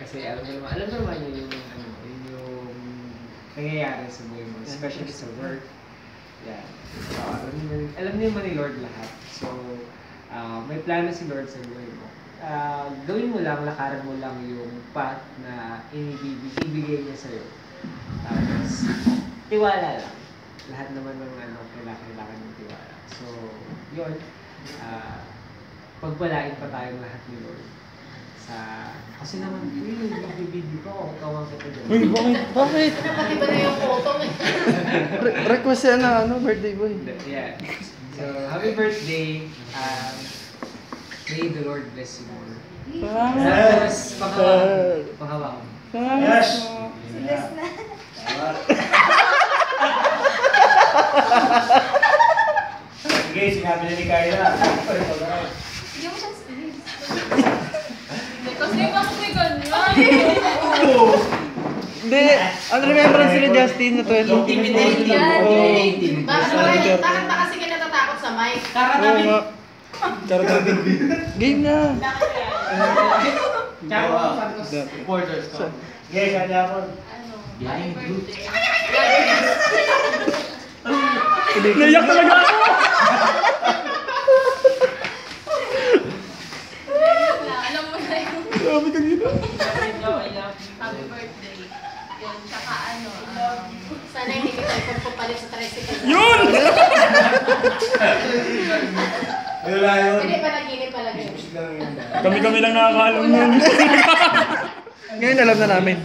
Kasi alam mo naman yung nangyayari sa buhay mo, especially sa work. Yan. So, alam niyo naman ni Lord lahat. So, may plano si Lord sa buhay mo. Gawin mo lang, lakaran mo lang yung path na ibigay niya sa'yo. Tapos, tiwala lang. Lahat naman ng kailangan yung tiwala. So, yun. Pagpalain pa tayong lahat ni Lord. Kasi naman, magbibideo ko, kawang kita dyan. Uy, bakit? Pati ba na yung photo? Request yan na birthday boy. Yeah. So, happy birthday. May the Lord bless you more. Yes! Panghawa ko. Yes! Silas na. Sige, sinabi na ni Kaya. Hindi mo siya sinis. Kasi bakit may ganyan? Hindi, ang remembrance ni Justin na 20. Intimidating. Bakit ba kasi ka natatakot sa mic? Game na! Tsaka supporters ko. Sige, kaya ako. Happy birthday. Naiyak talaga ako! Alam mo na yun. Sabi ka dito. Happy birthday. Yun, tsaka sana hindi kita ipagpapalit sa tricycle. Yun! Wala yun. Hindi, panaginip palagi. Kami lang nakakaalam nun. Ngayon alam na namin.